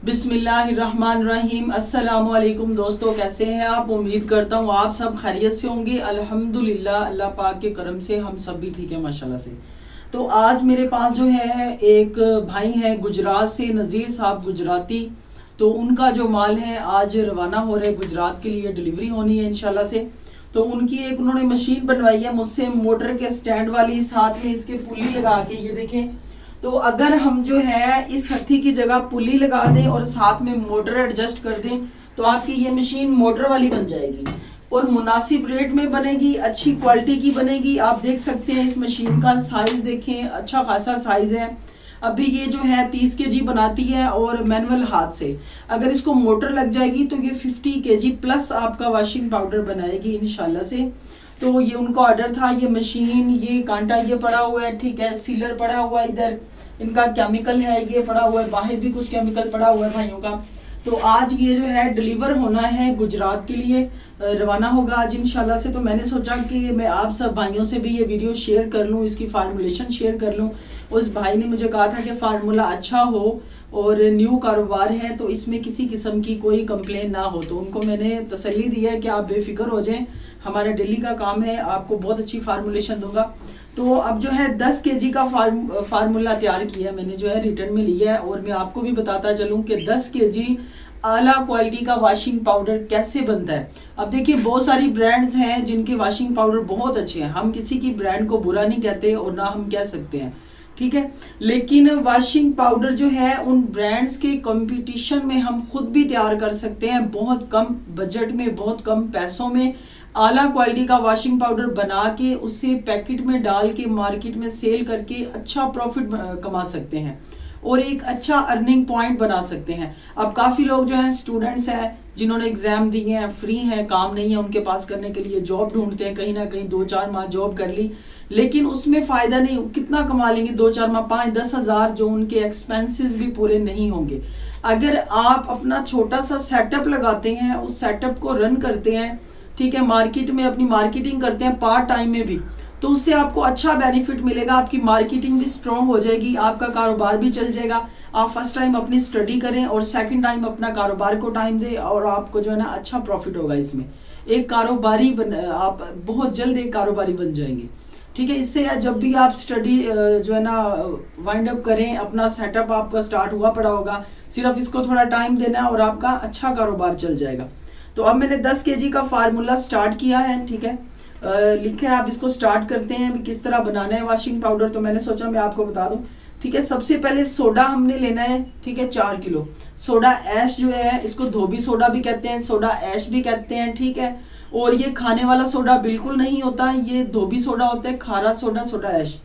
बिस्मिल्लाहिर्रहमानिर्रहीम। अस्सलामुअलैकुम दोस्तों, कैसे हैं आप? उम्मीद करता हूँ आप सब खैरियत से होंगे। अल्हम्दुलिल्लाह, अल्लाह पाक के करम से हम सब भी ठीक है माशाल्लाह से। तो आज मेरे पास जो है एक भाई है गुजरात से, नज़ीर साहब गुजराती। तो उनका जो माल है आज रवाना हो रहे गुजरात के लिए, डिलीवरी होनी है इंशाल्लाह से। तो उनकी एक उन्होंने मशीन बनवाई है मुझसे, मोटर के स्टैंड वाली, साथ में इसके पुली लगा के, ये देखें। तो अगर हम जो है इस हत्थी की जगह पुली लगा दें और साथ में मोटर एडजस्ट कर दें तो आपकी ये मशीन मोटर वाली बन जाएगी और मुनासिब रेट में बनेगी, अच्छी क्वालिटी की बनेगी। आप देख सकते हैं इस मशीन का साइज देखें, अच्छा खासा साइज है। अभी ये जो है 30 kg बनाती है और मैनुअल हाथ से। अगर इसको मोटर लग जाएगी तो ये 50 kg प्लस आपका वॉशिंग पाउडर बनाएगी इंशाल्लाह से। तो ये उनका ऑर्डर था। ये मशीन, ये कांटा ये पड़ा हुआ है, ठीक है, सीलर पड़ा हुआ है, इधर इनका केमिकल है ये पड़ा हुआ है, बाहर भी कुछ केमिकल पड़ा हुआ है भाइयों का। तो आज ये जो है डिलीवर होना है गुजरात के लिए, रवाना होगा आज इंशाल्लाह से। तो मैंने सोचा कि मैं आप सब भाइयों से भी ये वीडियो शेयर कर लूँ, इसकी फार्मूलेशन शेयर कर लूँ। उस भाई ने मुझे कहा था कि फार्मूला अच्छा हो और न्यू कारोबार है तो इसमें किसी किस्म की कोई कंप्लेन ना हो। तो उनको मैंने तसल्ली दी है कि आप बेफिक्र हो जाएं, हमारा डेली का काम है, आपको बहुत अच्छी फार्मूलेशन दूंगा। तो अब जो है 10 kg का फार्मूला तैयार किया है मैंने, जो है रिटर्न में लिया है। और मैं आपको भी बताता चलूं कि 10 kg आला क्वालिटी का वॉशिंग पाउडर कैसे बनता है। अब देखिए, बहुत सारी ब्रांड्स हैं जिनके वॉशिंग पाउडर बहुत अच्छे हैं, हम किसी की ब्रांड को बुरा नहीं कहते और ना हम कह सकते हैं, ठीक है। लेकिन वॉशिंग पाउडर जो है उन ब्रांड्स के कंपटीशन में हम खुद भी तैयार कर सकते हैं, बहुत कम बजट में, बहुत कम पैसों में आला क्वालिटी का वॉशिंग पाउडर बना के उसे पैकेट में डाल के मार्केट में सेल करके अच्छा प्रॉफिट कमा सकते हैं और एक अच्छा अर्निंग पॉइंट बना सकते हैं। अब काफ़ी लोग जो हैं स्टूडेंट्स हैं जिन्होंने एग्जाम दिए हैं, फ्री हैं, काम नहीं है उनके पास करने के लिए, जॉब ढूंढते हैं, कहीं ना कहीं 2-4 माह जॉब कर ली लेकिन उसमें फ़ायदा नहीं, कितना कमा लेंगे 2-4 माह, 5-10 हज़ार, जो उनके एक्सपेंसेस भी पूरे नहीं होंगे। अगर आप अपना छोटा सा सेटअप लगाते हैं, उस सेटअप को रन करते हैं, ठीक है, मार्केट में अपनी मार्केटिंग करते हैं पार्ट टाइम में भी, तो उससे आपको अच्छा बेनिफिट मिलेगा। आपकी मार्केटिंग भी स्ट्रॉन्ग हो जाएगी, आपका कारोबार भी चल जाएगा। आप फर्स्ट टाइम अपनी स्टडी करें और सेकंड टाइम अपना कारोबार को टाइम दें और आपको जो है ना अच्छा प्रॉफिट होगा इसमें। एक कारोबारी आप बहुत जल्द एक कारोबारी बन जाएंगे, ठीक है। इससे जब भी आप स्टडी जो है ना वाइंड अप करें, अपना सेटअप आपका स्टार्ट हुआ पड़ा होगा, सिर्फ इसको थोड़ा टाइम देना है और आपका अच्छा कारोबार चल जाएगा। तो अब मैंने 10 kg का फार्मूला स्टार्ट किया है, ठीक है, लिखा है। आप इसको स्टार्ट करते हैं अभी किस तरह बनाना है वॉशिंग पाउडर। तो मैंने सोचा मैं आपको बता दूं, ठीक है। सबसे पहले सोडा हमने लेना है, ठीक है, 4 किलो। सोडा ऐश जो है इसको धोबी सोडा भी कहते हैं, सोडा ऐश भी कहते हैं, ठीक है। और ये खाने वाला सोडा बिल्कुल नहीं होता, ये धोबी सोडा होता है, खारा सोडा, सोडा ऐश।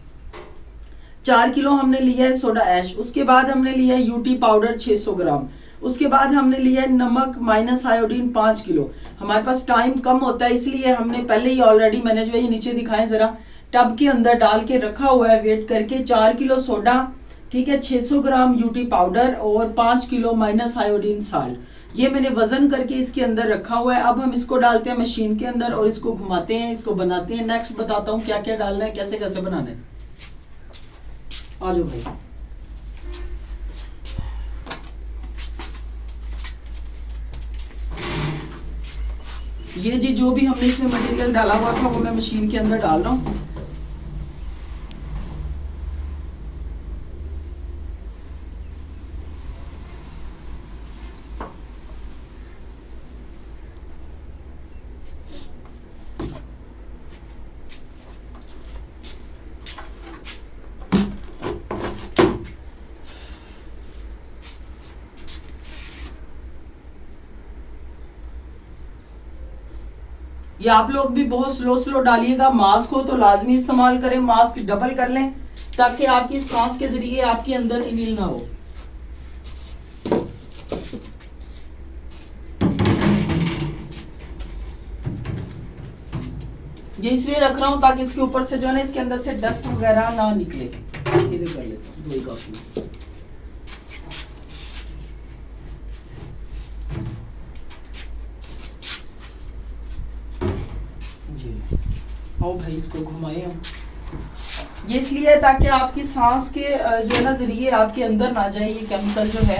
4 किलो हमने लिया है सोडा ऐश। उसके बाद हमने लिया है यूटी पाउडर 600 ग्राम। उसके बाद हमने लिया है नमक माइनस आयोडीन 5 किलो। हमारे पास टाइम कम होता है इसलिए हमने पहले ही ऑलरेडी, मैंने जो है ये नीचे दिखाएं जरा, टब के अंदर डाल के रखा हुआ है वेट करके। 4 किलो सोडा, ठीक है, 600 ग्राम यूटी पाउडर और 5 किलो माइनस आयोडीन साल्ट, ये मैंने वजन करके इसके अंदर रखा हुआ है। अब हम इसको डालते हैं मशीन के अंदर और इसको घुमाते हैं, इसको बनाते हैं। नेक्स्ट बताता हूँ क्या क्या डालना है, कैसे कैसे बनाना है। आ जाओ भाई। ये जी जो भी हमने इसमें मटेरियल डाला हुआ था वो मैं मशीन के अंदर डाल रहा हूँ। ये आप लोग भी बहुत स्लो स्लो डालिएगा। मास्क हो तो लाजमी इस्तेमाल करें, मास्क डबल कर लें ताकि आपकी सांस के जरिए आपके अंदर इनहेल ना हो। ये इसलिए रख रहा हूं ताकि इसके ऊपर से जो है ना इसके अंदर से डस्ट वगैरह ना निकले। ये कर लेता हूं, 2 कप। आओ भाई इसको घुमाए हम। ये इसलिए है ताकि आपकी सांस के जो है ना जरिए आपके अंदर ना जाए ये केमिकल जो है।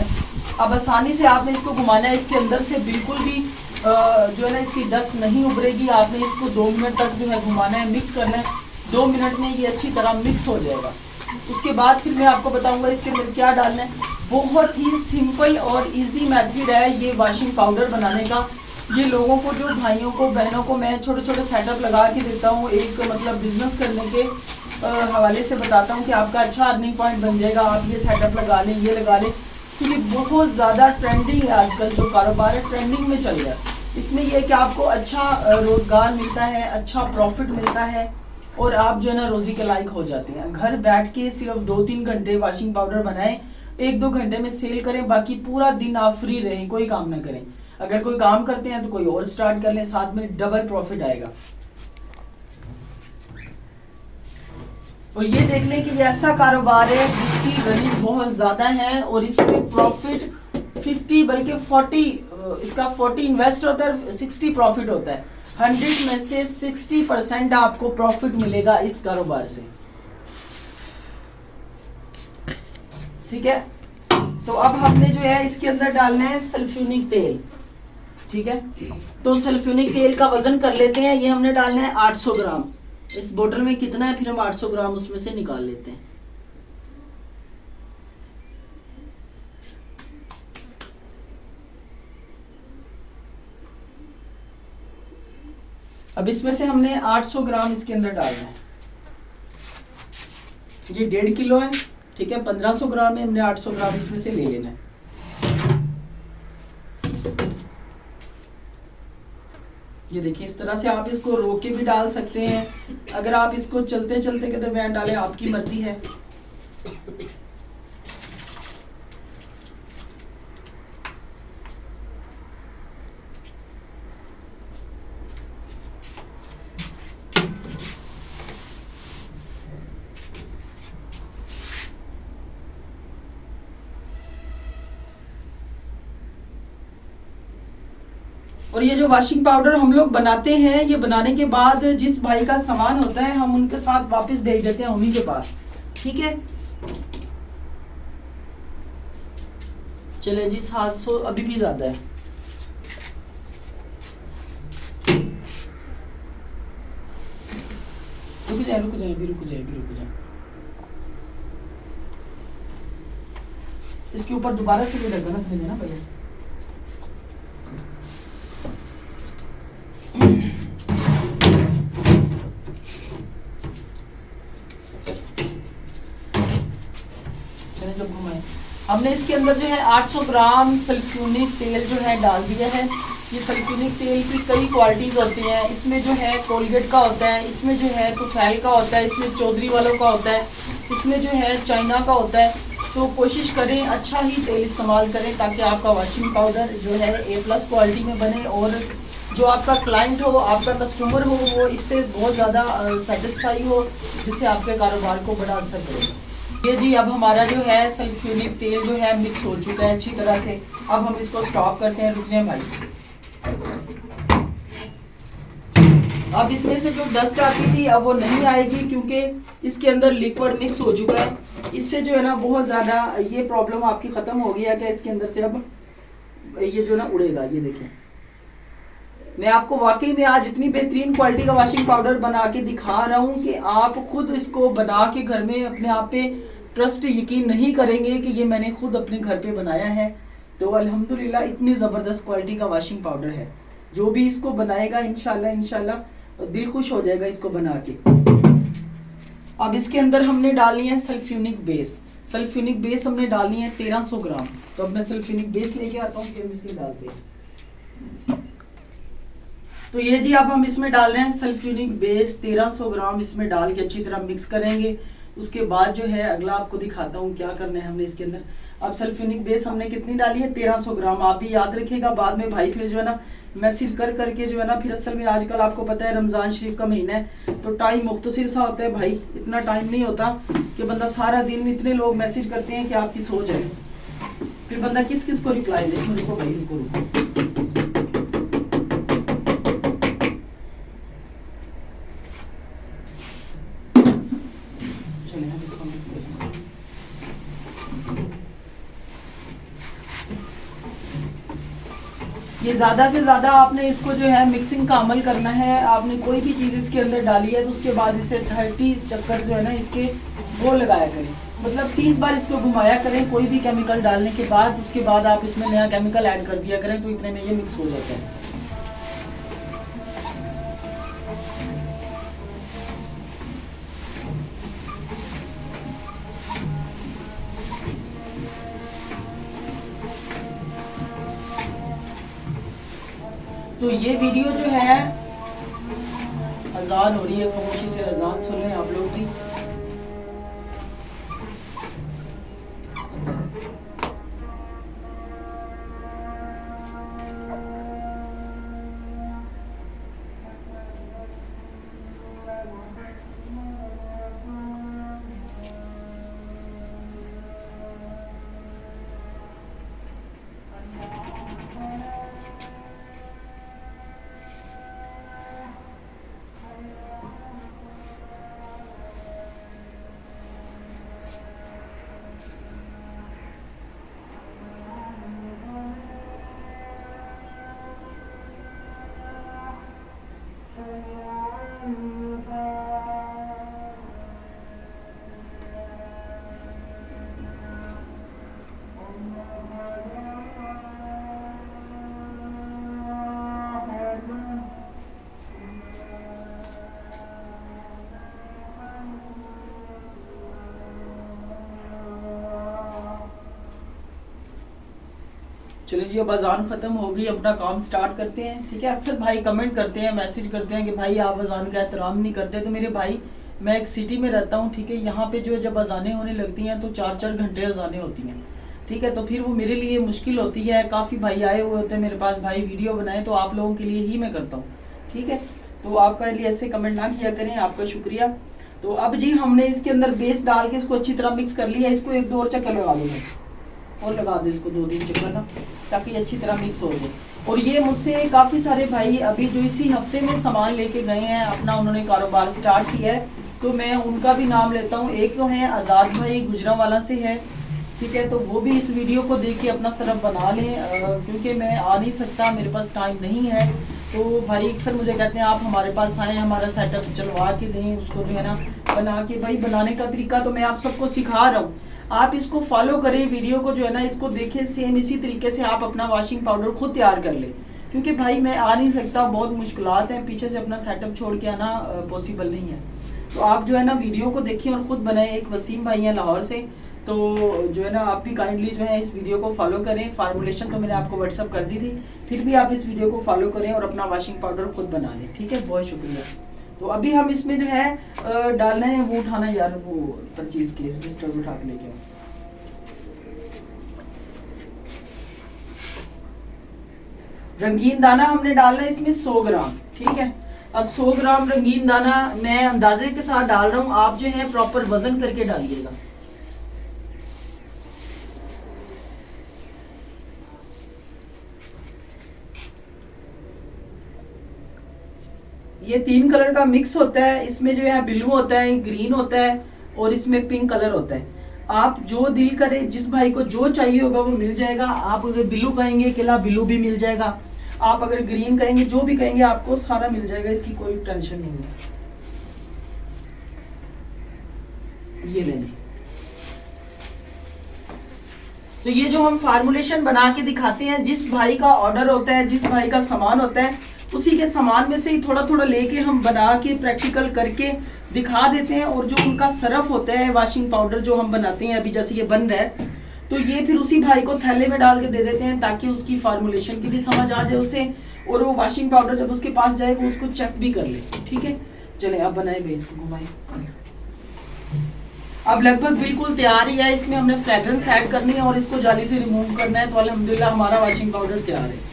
अब आसानी से आपने इसको घुमाना है, इसके अंदर से बिल्कुल भी जो है ना इसकी डस्ट नहीं उभरेगी। आपने इसको 2 मिनट तक जो है घुमाना है, मिक्स करना है। 2 मिनट में ये अच्छी तरह मिक्स हो जाएगा। उसके बाद फिर मैं आपको बताऊंगा इसके अंदर क्या डालना है। बहुत ही सिंपल और इजी मेथड है ये वॉशिंग पाउडर बनाने का। ये लोगों को, जो भाइयों को बहनों को मैं छोटे छोटे सेटअप लगा के देता हूँ, एक मतलब बिजनेस करने के हवाले से बताता हूँ कि आपका अच्छा अर्निंग पॉइंट बन जाएगा। आप ये सेटअप लगा लें, ये लगा लें। तो ये बहुत ज़्यादा ट्रेंडिंग है आजकल, जो कारोबार है ट्रेंडिंग में चल रहा है। इसमें यह है कि आपको अच्छा रोज़गार मिलता है, अच्छा प्रॉफिट मिलता है और आप जो है ना रोज़ी के लायक हो जाते हैं। घर बैठ के सिर्फ 2-3 घंटे वॉशिंग पाउडर बनाएं, 1-2 घंटे में सेल करें, बाकी पूरा दिन आप फ्री रहें, कोई काम ना करें। अगर कोई काम करते हैं तो कोई और स्टार्ट कर लें, साथ में डबल प्रॉफिट आएगा। और ये देख लें कि ये ऐसा कारोबार है जिसकी रनिंग बहुत ज़्यादा है और इसमें प्रॉफिट 50 बल्कि 40, इसका 40 इन्वेस्ट होता है, 60 प्रॉफिट होता है। 100 में से 60% आपको प्रॉफिट मिलेगा इस कारोबार से। ठीक है, तो अब हमने जो है इसके अंदर डालना है सल्फ्यूनिक तेल। ठीक है, तो सल्फ्यूनिक तेल का वजन कर लेते हैं। ये हमने डालना है 800 ग्राम। इस बोतल में कितना है, फिर हम 800 ग्राम उसमें से निकाल लेते हैं। अब इसमें से हमने 800 ग्राम इसके अंदर डालना है। ये 1.5 किलो है। ठीक है, 1500 ग्राम है, हमने 800 ग्राम इसमें से ले लेना है। ये देखिए, इस तरह से आप इसको रोक के भी डाल सकते हैं। अगर आप इसको चलते चलते के दरमियान डालें, आपकी मर्जी है। और ये जो वॉशिंग पाउडर हम लोग बनाते हैं, ये बनाने के बाद जिस भाई का सामान होता है हम उनके साथ वापस भेज देते हैं उन्हीं के पास। ठीक है, चले जी, 700 अभी भी ज्यादा है। रुक जाए रुक जाए, भी रुक जाए, भी रुक जाए। इसके ऊपर दोबारा से भी लगा ना देना भैया। जब घुमाए, हमने इसके अंदर जो है 800 ग्राम सल्फ्यूनिक तेल जो है डाल दिया है। ये सल्फ्यूनिक तेल की कई क्वालिटीज होती हैं। इसमें जो है कोलगेट का होता है, इसमें जो है तुफैल का होता है, इसमें चौधरी वालों का होता है, इसमें जो है चाइना का होता है। तो कोशिश करें अच्छा ही तेल इस्तेमाल करें ताकि आपका वॉशिंग पाउडर जो है A+ क्वालिटी में बने और जो आपका क्लाइंट हो, आपका कस्टमर हो, वो इससे बहुत ज़्यादा सेटिस्फाई हो, जिससे आपके कारोबार को बड़ा असर करेगा। ये जी, अब हमारा जो है सल्फ्यूनिक तेल जो है मिक्स हो चुका है अच्छी तरह से। अब हम इसको स्टॉप करते हैं। रुक जाए भाई। अब इसमें से जो डस्ट आती थी अब वो नहीं आएगी क्योंकि इसके अंदर लिक्विड मिक्स हो चुका है। इससे जो है ना बहुत ज़्यादा ये प्रॉब्लम आपकी ख़त्म हो गई है कि इसके अंदर से अब ये जो ना उड़ेगा। ये देखें, मैं आपको वाकई में आज इतनी बेहतरीन क्वालिटी का वॉशिंग पाउडर बना के दिखा रहा हूँ कि आप खुद इसको बना के घर में अपने आप पे ट्रस्ट, यकीन नहीं करेंगे कि ये मैंने खुद अपने घर पे बनाया है। तो अल्हम्दुलिल्लाह इतनी ज़बरदस्त क्वालिटी का वॉशिंग पाउडर है। जो भी इसको बनाएगा इंशाल्लाह दिल खुश हो जाएगा इसको बना के। अब इसके अंदर हमने डालनी है सल्फ्यूनिक बेस। सल्फ्यूनिक बेस हमने डालनी है 1300 ग्राम। तो अब मैं सल्फ्यूनिक बेस लेके आता हूँ, फिर हम इसमें डालते हैं। तो ये जी, अब हम इसमें डाल रहे हैं सल्फ्यूनिक बेस 1300 ग्राम। इसमें डाल के अच्छी तरह मिक्स करेंगे। उसके बाद जो है अगला आपको दिखाता हूँ क्या करना है हमने इसके अंदर। अब सल्फ्यूनिक बेस हमने कितनी डाली है, 1300 ग्राम। आप भी याद रखिएगा, बाद में भाई फिर जो है ना मैसेज कर करके जो है ना, फिर असल में आजकल आपको पता है रमज़ान शरीफ का महीना है तो टाइम मुख्तसर सा होता है भाई। इतना टाइम नहीं होता कि बंदा सारा दिन, इतने लोग मैसेज करते हैं कि आपकी सोच है, फिर बंदा किस किस को रिप्लाई दे। रुको भाई, रुको। कि ज़्यादा से ज़्यादा आपने इसको जो है मिक्सिंग का अमल करना है। आपने कोई भी चीज़ इसके अंदर डाली है तो उसके बाद इसे 30 चक्कर जो है ना इसके वो लगाया करें, मतलब 30 बार इसको घुमाया करें कोई भी केमिकल डालने के बाद। उसके बाद आप इसमें नया केमिकल ऐड कर दिया करें, तो इतने में ये मिक्स हो जाता है। तो ये वीडियो जो है, अजान हो रही है, खामोशी से अजान सुन लें आप लोग भी। चलिए जी, अब अजान खत्म हो गई, अपना काम स्टार्ट करते हैं। ठीक है, अक्सर भाई कमेंट करते हैं, मैसेज करते हैं कि भाई आप अजान का एहतराम नहीं करते। तो मेरे भाई, मैं एक सिटी में रहता हूँ, ठीक है, यहाँ पे जो जब अजानें होने लगती हैं तो 4-4 घंटे अजानें होती हैं। ठीक है, तो फिर वो मेरे लिए मुश्किल होती है। काफ़ी भाई आए हुए होते हैं मेरे पास, भाई वीडियो बनाए, तो आप लोगों के लिए ही मैं करता हूँ। ठीक है, तो आपका लिए ऐसे कमेंट ना किया करें, आपका शुक्रिया। तो अब जी हमने इसके अंदर बेस डाल के इसको अच्छी तरह मिक्स कर लिया। इसको 1-2 और चक्कर लगा दूंगा, और लगा दो इसको 2-3 चक्कर ना, ताकि अच्छी तरह मिक्स हो जाए। और ये मुझसे काफ़ी सारे भाई अभी जो इसी हफ्ते में सामान लेके गए हैं, अपना उन्होंने कारोबार स्टार्ट किया है, तो मैं उनका भी नाम लेता हूँ। एक तो है आज़ाद भाई, गुजरांवाला से है। ठीक है, तो वो भी इस वीडियो को देख के अपना सरफ बना लें, क्योंकि मैं आ नहीं सकता, मेरे पास टाइम नहीं है। तो भाई अक्सर मुझे कहते हैं आप हमारे पास आएँ, हमारा सेटअप चलवा के दें, उसको जो है ना बना के। भाई बनाने का तरीका तो मैं आप सबको सिखा रहा हूँ, आप इसको फॉलो करें, वीडियो को जो है ना इसको देखें, सेम इसी तरीके से आप अपना वॉशिंग पाउडर खुद तैयार कर लें। क्योंकि भाई मैं आ नहीं सकता, बहुत मुश्किलात हैं, पीछे से अपना सेटअप छोड़ के आना पॉसिबल नहीं है। तो आप जो है ना वीडियो को देखें और ख़ुद बनाएं। एक वसीम भाई हैं लाहौर से, तो जो है ना आप भी काइंडली जो है इस वीडियो को फॉलो करें। फार्मूलेशन तो मैंने आपको व्हाट्सअप कर दी थी, फिर भी आप इस वीडियो को फॉलो करें और अपना वॉशिंग पाउडर खुद बना लें। ठीक है, बहुत शुक्रिया। तो अभी हम इसमें जो है डालना है, वो उठाना यार, वो 25 के रजिस्टर उठा के लेके आओ। रंगीन दाना हमने डालना है इसमें 100 ग्राम। ठीक है, अब 100 ग्राम रंगीन दाना मैं अंदाजे के साथ डाल रहा हूँ, आप जो है प्रॉपर वजन करके डालिएगा। ये 3 कलर का मिक्स होता है, इसमें जो है ब्लू होता है, ग्रीन होता है और इसमें पिंक कलर होता है। आप जो दिल करे, जिस भाई को जो चाहिए होगा वो मिल जाएगा। आप अगर ब्लू कहेंगे केला, ब्लू भी मिल जाएगा। आप अगर ग्रीन कहेंगे, जो भी कहेंगे आपको सारा मिल जाएगा, इसकी कोई टेंशन नहीं है। ये ले ली। तो ये जो हम फार्मूलेशन बना के दिखाते हैं, जिस भाई का ऑर्डर होता है, जिस भाई का सामान होता है, उसी के सामान में से ही थोड़ा थोड़ा लेके हम बना के प्रैक्टिकल करके दिखा देते हैं। और जो उनका सरफ होता है, वॉशिंग पाउडर जो हम बनाते हैं, अभी जैसे ये बन रहा है, तो ये फिर उसी भाई को थैले में डाल के दे देते हैं, ताकि उसकी फार्मूलेशन की भी समझ आ जाए उसे, और वो वॉशिंग पाउडर जब उसके पास जाए वो उसको चेक भी कर ले। ठीक है, चले अब बनाए भाई, इसको घुमाए। अब लगभग बिल्कुल तैयार ही है। इसमें हमने फ्रेग्रेंस ऐड करनी है और इसको जाली से रिमूव करना है। तो अल्हम्दुलिल्लाह हमारा वॉशिंग पाउडर तैयार है।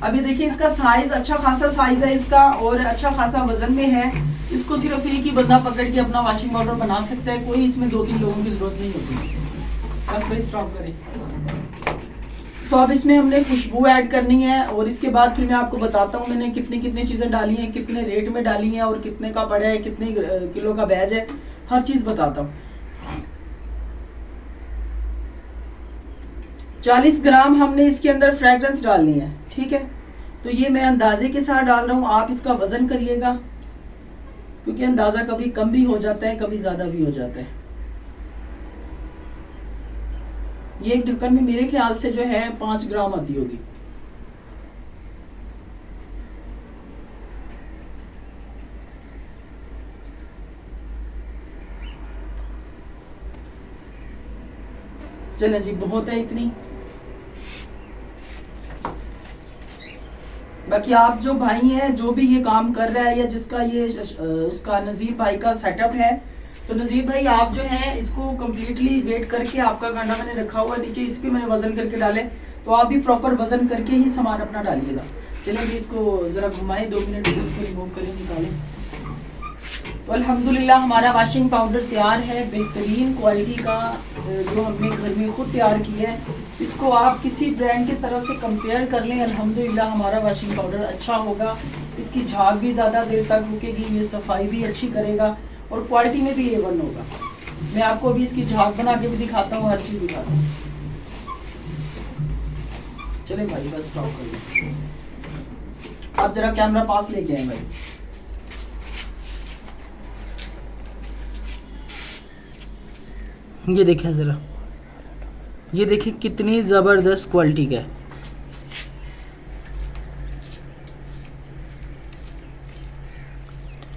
अभी देखिए इसका साइज अच्छा खासा साइज है इसका, और अच्छा खासा वजन में है। इसको सिर्फ एक ही बंदा पकड़ के अपना वॉशिंग पाउडर बना सकता है, कोई इसमें 2-3 लोगों की जरूरत नहीं होती। बस कोई स्टॉप करें। तो अब इसमें हमने खुशबू ऐड करनी है और इसके बाद फिर मैं आपको बताता हूँ मैंने कितनी कितनी चीज़ें डाली हैं, कितने रेट में डाली हैं और कितने का पड़ा है, कितने किलो का बैच है, हर चीज़ बताता हूँ। 40 ग्राम हमने इसके अंदर फ्रेगरेंस डालनी है, ठीक है। तो ये मैं अंदाजे के साथ डाल रहा हूँ, आप इसका वजन करिएगा क्योंकि अंदाज़ा कभी कम भी हो जाता है, कभी ज़्यादा भी हो जाता है। ये एक ढक्कन में मेरे ख्याल से जो है 5 ग्राम आती होगी। चलें जी, बहुत है इतनी। बाकी आप जो भाई हैं, जो भी ये काम कर रहा है या जिसका ये उसका नज़ीर भाई का सेटअप है, तो नज़ीर भाई आप जो है इसको कम्प्लीटली वेट करके, आपका कांडा मैंने रखा हुआ है नीचे, इस पर मैंने वजन करके डाले, तो आप भी प्रॉपर वजन करके ही सामान अपना डालिएगा। चलिए जी, इसको ज़रा घुमाएं 2 मिनट, इसको रिमूव करें, निकालें। तो अल्हम्दुलिल्लाह हमारा वाशिंग पाउडर तैयार है, बेहतरीन क्वालिटी का, जो हमने घर में खुद तैयार किया है। इसको आप किसी ब्रांड के सरफ से कंपेयर कर लें, अल्हम्दुलिल्लाह हमारा वाशिंग पाउडर अच्छा होगा। इसकी झाग भी ज़्यादा देर तक रुकेगी, ये सफाई भी अच्छी करेगा और क्वालिटी में भी A1 होगा। मैं आपको अभी इसकी झाग बना के भी दिखाता हूँ, हर चीज़ दिखाता हूँ। चले भाई, बस स्टॉप कर लो, आप जरा कैमरा पास लेके आए भाई। ये देखें ज़रा, ये देखिए कितनी ज़बरदस्त क्वालिटी का है।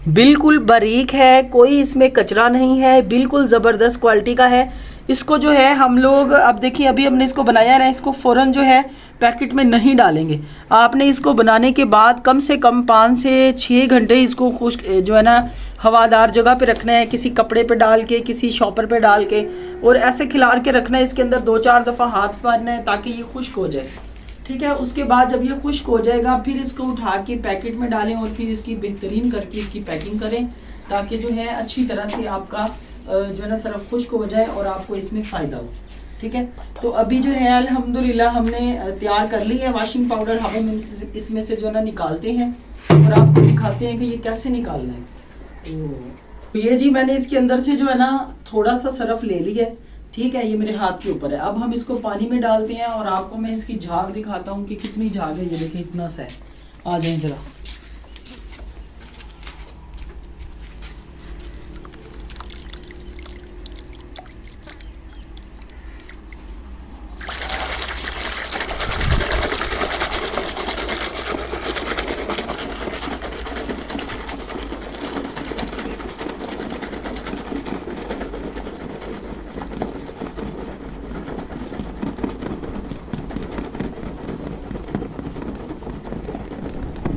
बिल्कुल बारीक है, कोई इसमें कचरा नहीं है, बिल्कुल ज़बरदस्त क्वालिटी का है। इसको जो है हम लोग, अब देखिए अभी हमने इसको बनाया है, इसको फ़ौरन जो है पैकेट में नहीं डालेंगे। आपने इसको बनाने के बाद कम से कम 5 से 6 घंटे इसको खुश्क जो है ना हवादार जगह पे रखना है, किसी कपड़े पे डाल के, किसी शॉपर पे डाल के, और ऐसे खिलार के रखना है। इसके अंदर 2-4 दफ़ा हाथ मारना है ताकि ये खुश्क हो जाए, ठीक है। उसके बाद जब ये खुश्क हो जाएगा फिर इसको उठा के पैकेट में डालें और फिर इसकी बेहतरीन करके इसकी पैकिंग करें ताकि जो है अच्छी तरह से आपका जो है ना सरफ खुश्क हो जाए और आपको इसमें फ़ायदा हो, ठीक है। तो अभी जो है अल्हम्दुलिल्लाह हमने तैयार कर ली है वाशिंग पाउडर। हम इसमें से जो है ना निकालते हैं और आपको दिखाते हैं कि ये कैसे निकालना है। तो ये जी मैंने इसके अंदर से जो है ना थोड़ा सा सरफ ले लिया है, ठीक है, ये मेरे हाथ के ऊपर है। अब हम इसको पानी में डालते हैं और आपको मैं इसकी झाग दिखाता हूँ कि कितनी झाग है। ये देखिए इतना सा है, आ जाए ज़रा।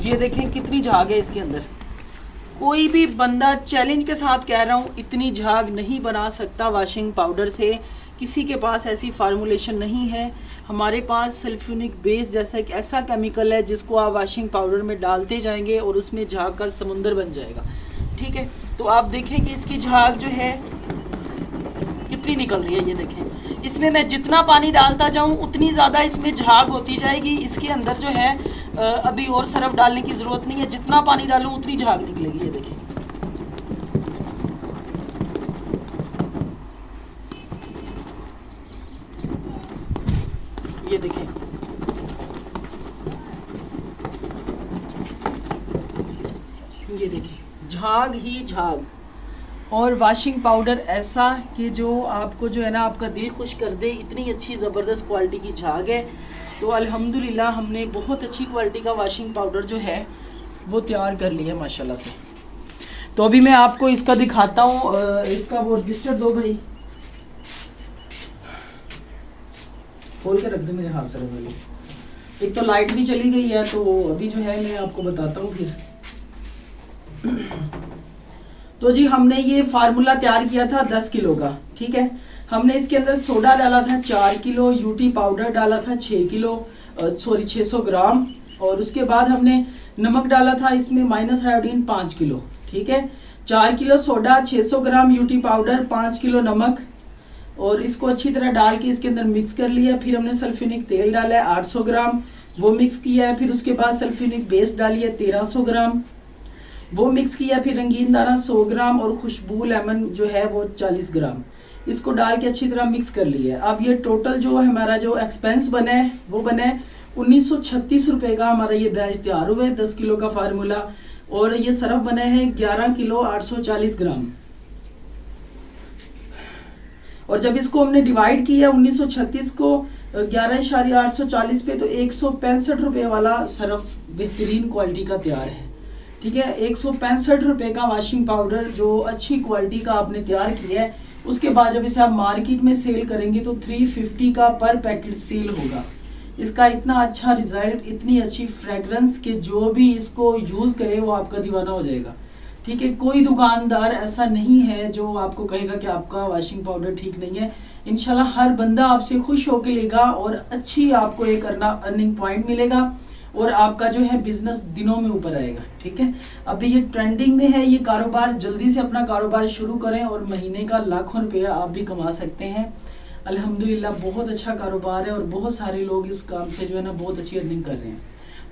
ये देखें कितनी झाग है इसके अंदर। कोई भी बंदा चैलेंज के साथ कह रहा हूँ इतनी झाग नहीं बना सकता वाशिंग पाउडर से। किसी के पास ऐसी फार्मूलेशन नहीं है। हमारे पास सल्फ्यूनिक बेस जैसा एक ऐसा केमिकल है जिसको आप वाशिंग पाउडर में डालते जाएंगे और उसमें झाग का समुंदर बन जाएगा, ठीक है। तो आप देखें कि इसकी झाग जो है कितनी निकल रही है। ये देखें, इसमें मैं जितना पानी डालता जाऊं उतनी ज़्यादा इसमें झाग होती जाएगी। इसके अंदर जो है अभी और सरफ डालने की ज़रूरत नहीं है, जितना पानी डालूं उतनी झाग निकलेगी। ये देखें, ये देखें, ये देखें, झाग ही झाग। और वाशिंग पाउडर ऐसा कि जो आपको जो है ना आपका दिल खुश कर दे, इतनी अच्छी ज़बरदस्त क्वालिटी की झाग है। तो अल्हम्दुलिल्लाह हमने बहुत अच्छी क्वालिटी का वाशिंग पाउडर जो है वो तैयार कर लिया है माशाल्लाह से। तो अभी मैं आपको इसका दिखाता हूँ, इसका वो रजिस्टर दो भाई, खोल के रख दे मेरे हाथ से। भाई एक तो लाइट भी चली गई है, तो अभी जो है मैं आपको बताता हूँ फिर। तो जी हमने ये फार्मूला तैयार किया था 10 किलो का, ठीक है। हमने इसके अंदर सोडा डाला था 4 किलो, यूटी पाउडर डाला था 600 ग्राम, और उसके बाद हमने नमक डाला था इसमें माइनस आयोडीन 5 किलो, ठीक है। 4 किलो सोडा, 600 ग्राम यूटी पाउडर, 5 किलो नमक, और इसको अच्छी तरह डाल के इसके अंदर मिक्स कर लिया। फिर हमने सल्फोनिक तेल डाला है 800 ग्राम, वो मिक्स किया है। फिर उसके बाद सल्फोनिक बेस डाली है 1300 ग्राम, वो मिक्स किया। फिर रंगीन दाना 100 ग्राम और खुशबू लेमन जो है वो 40 ग्राम, इसको डाल के अच्छी तरह मिक्स कर लिया है। अब ये टोटल जो हमारा जो एक्सपेंस बना है वो बना है 1936 रुपए का। हमारा ये बैच तैयार हुआ है 10 किलो का फार्मूला। और ये सरफ बना है 11 किलो 840 ग्राम। और जब इसको हमने डिवाइड किया 1936 को 11.840 पे, तो 165 रुपए वाला सरफ बेहतरीन क्वालिटी का तैयार है। ठीक है, 165 रुपए का वॉशिंग पाउडर जो अच्छी क्वालिटी का आपने तैयार किया है। उसके बाद जब इसे आप मार्केट में सेल करेंगे तो 350 का पर पैकेट सेल होगा। इसका इतना अच्छा रिजल्ट, इतनी अच्छी फ्रेग्रेंस के जो भी इसको यूज करे वो आपका दीवाना हो जाएगा। ठीक है, कोई दुकानदार ऐसा नहीं है जो आपको कहेगा कि आपका वॉशिंग पाउडर ठीक नहीं है। इंशाल्लाह हर बंदा आपसे खुश होकर लेगा और अच्छी आपको एक अर्निंग पॉइंट मिलेगा और आपका जो है बिजनेस दिनों में ऊपर आएगा। ठीक है, अभी ये ट्रेंडिंग में है ये कारोबार। जल्दी से अपना कारोबार शुरू करें और महीने का लाखों रुपया आप भी कमा सकते हैं। अल्हम्दुलिल्लाह बहुत अच्छा कारोबार है और बहुत सारे लोग इस काम से जो है ना बहुत अच्छी अर्निंग कर रहे हैं।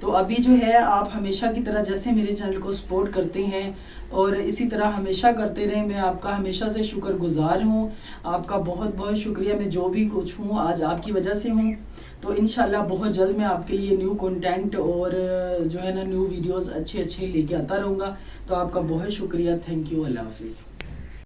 तो अभी जो है आप हमेशा की तरह जैसे मेरे चैनल को सपोर्ट करते हैं और इसी तरह हमेशा करते रहें। मैं आपका हमेशा से शुक्रगुजार हूँ। आपका बहुत बहुत शुक्रिया। मैं जो भी कुछ हूँ आज आपकी वजह से हूँ। तो इंशाल्लाह बहुत जल्द मैं आपके लिए न्यू कंटेंट और जो है ना न्यू वीडियोस अच्छे अच्छे लेके आता रहूँगा। तो आपका बहुत शुक्रिया। Thank you. अल्लाह हाफिज़।